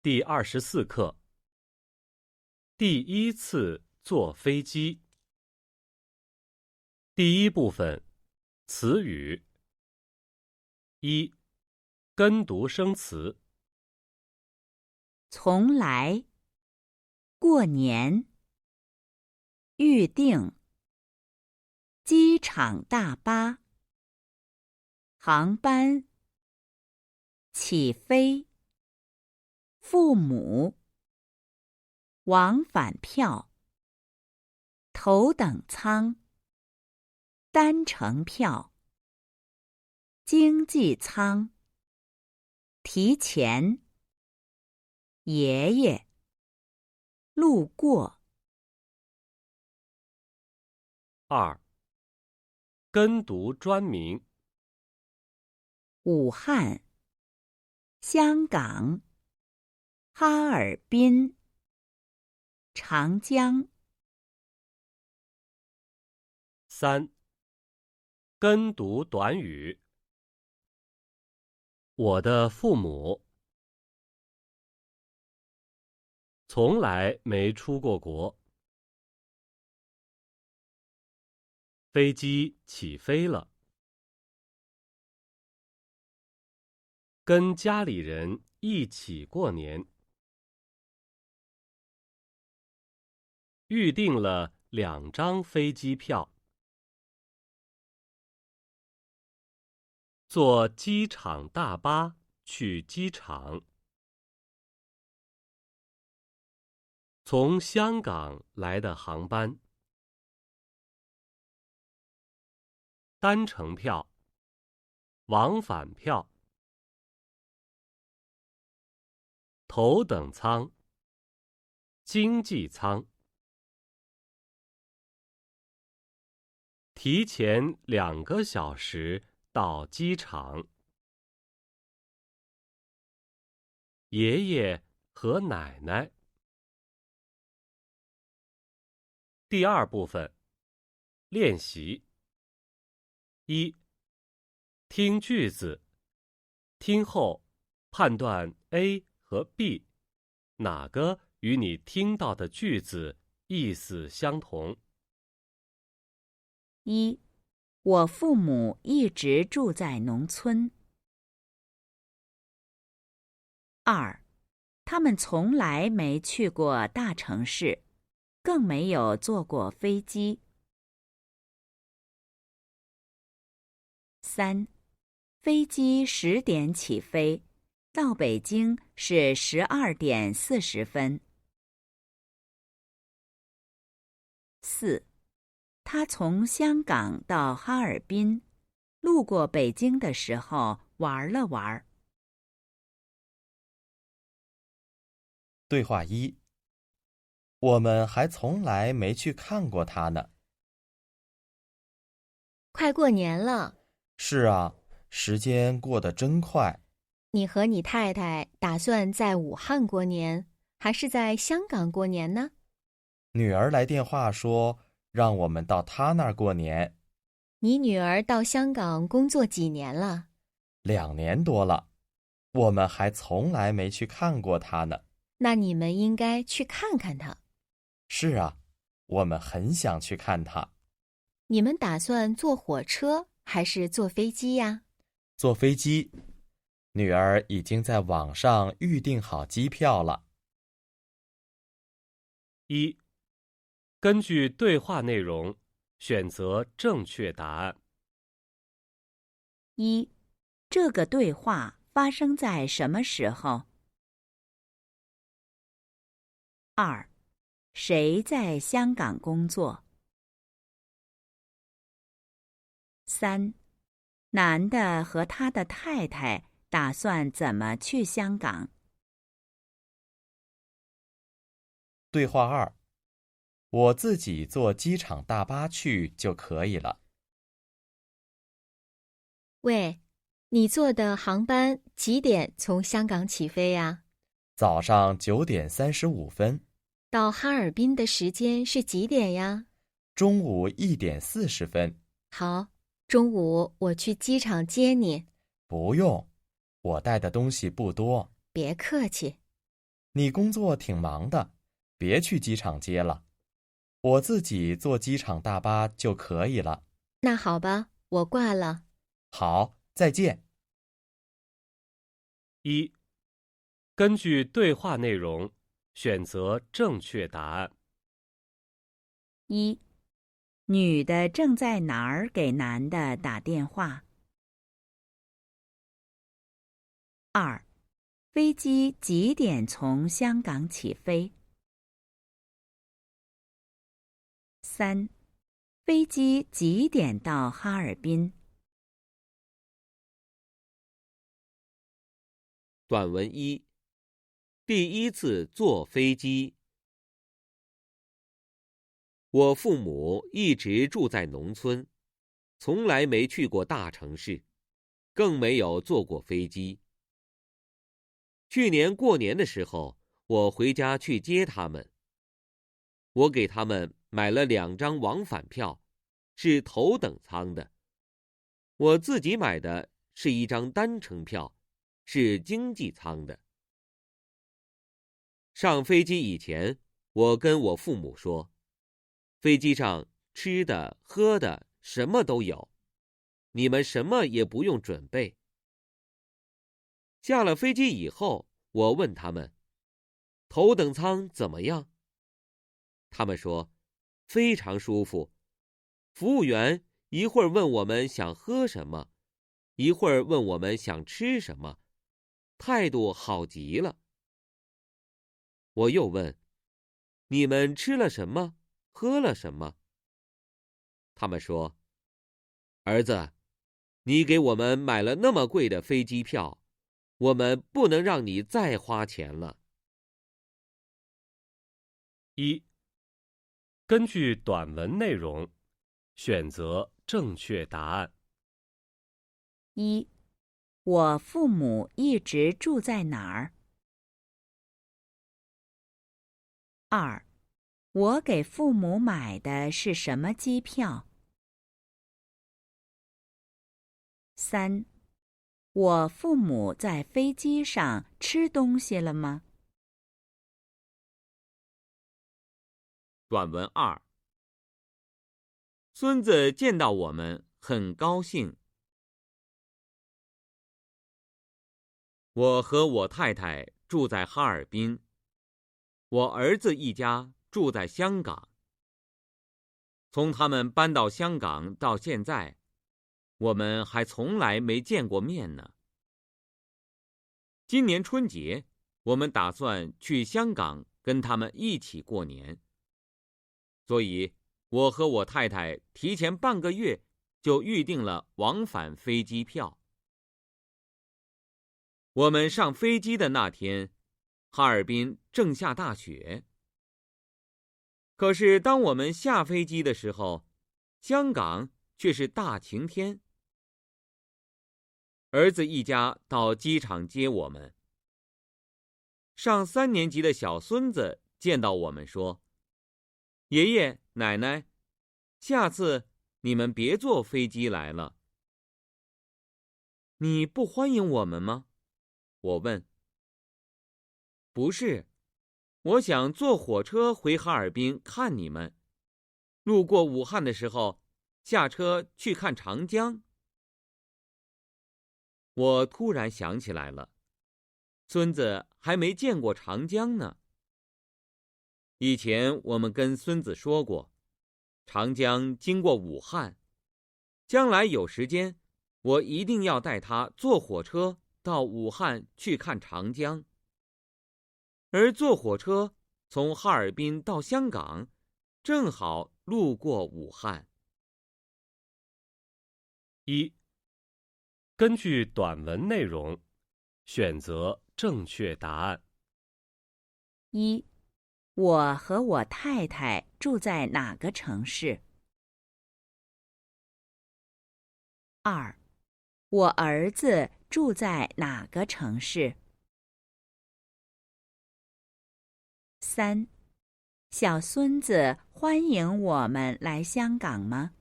第24课，第一次坐飞机。第一部分，词语。一、跟读生词。从来，过年，预定，机场大巴，航班，起飞，父母，往返票，头等舱，单程票，经济舱，提前，爷爷，路过。二、跟读专名。武汉，香港，哈尔滨，长江。三、跟读短语。我的父母从来没出过国。飞机起飞了。跟家里人一起过年。预订了2张飞机票。坐机场大巴去机场。从香港来的航班。单程票，往返票。头等舱，经济舱。提前2个小时到机场。爷爷和奶奶。第二部分，练习。一、听句子，听后判断 A 和 B 哪个与你听到的句子意思相同。一、我父母一直住在农村。二、他们从来没去过大城市，更没有坐过飞机。三、飞机10点起飞，到北京是12点40分。四、他从香港到哈尔滨，路过北京的时候玩了玩。对话一：我们还从来没去看过他呢。快过年了，是啊，时间过得真快。你和你太太打算在武汉过年，还是在香港过年呢？女儿来电话说，让我们到她那儿过年。你女儿到香港工作几年了？2年多了，我们还从来没去看过她呢。那你们应该去看看她。是啊，我们很想去看她。你们打算坐火车还是坐飞机呀？坐飞机。女儿已经在网上预订好机票了。一、根据对话内容，选择正确答案。一、这个对话发生在什么时候？二、谁在香港工作？三、男的和他的太太打算怎么去香港？对话二：我自己坐机场大巴去就可以了。喂，你坐的航班几点从香港起飞呀？早上9点35分。到哈尔滨的时间是几点呀？中午1点40分。好，中午我去机场接你。不用，我带的东西不多。别客气。你工作挺忙的，别去机场接了，我自己坐机场大巴就可以了。那好吧，我挂了。好，再见。一、根据对话内容选择正确答案。一、女的正在哪儿给男的打电话？二、飞机几点从香港起飞？三、飞机几点到哈尔滨？短文一：第一次坐飞机。我父母一直住在农村，从来没去过大城市，更没有坐过飞机。去年过年的时候，我回家去接他们。我给他们买了2张往返票，是头等舱的。我自己买的是1张单程票，是经济舱的。上飞机以前，我跟我父母说，飞机上吃的喝的什么都有，你们什么也不用准备。下了飞机以后，我问他们，头等舱怎么样？他们说，非常舒服。服务员一会儿问我们想喝什么，一会儿问我们想吃什么，态度好极了。我又问，你们吃了什么，喝了什么？他们说，儿子，你给我们买了那么贵的飞机票，我们不能让你再花钱了。一、根据短文内容选择正确答案。一、我父母一直住在哪儿？二、我给父母买的是什么机票？三、我父母在飞机上吃东西了吗？短文2：孙子见到我们很高兴。我和我太太住在哈尔滨，我儿子一家住在香港。从他们搬到香港到现在，我们还从来没见过面呢。今年春节，我们打算去香港跟他们一起过年，所以我和我太太提前半个月就预定了往返飞机票。我们上飞机的那天，哈尔滨正下大雪。可是当我们下飞机的时候，香港却是大晴天。儿子一家到机场接我们。上3年级的小孙子见到我们说，爷爷奶奶，下次你们别坐飞机来了。你不欢迎我们吗？我问。不是，我想坐火车回哈尔滨看你们，路过武汉的时候，下车去看长江。我突然想起来了，孙子还没见过长江呢。以前我们跟孙子说过，长江经过武汉，将来有时间，我一定要带他坐火车到武汉去看长江。而坐火车从哈尔滨到香港，正好路过武汉。一、根据短文内容选择正确答案。一、我和我太太住在哪个城市？二、我儿子住在哪个城市？三、小孙子欢迎我们来香港吗？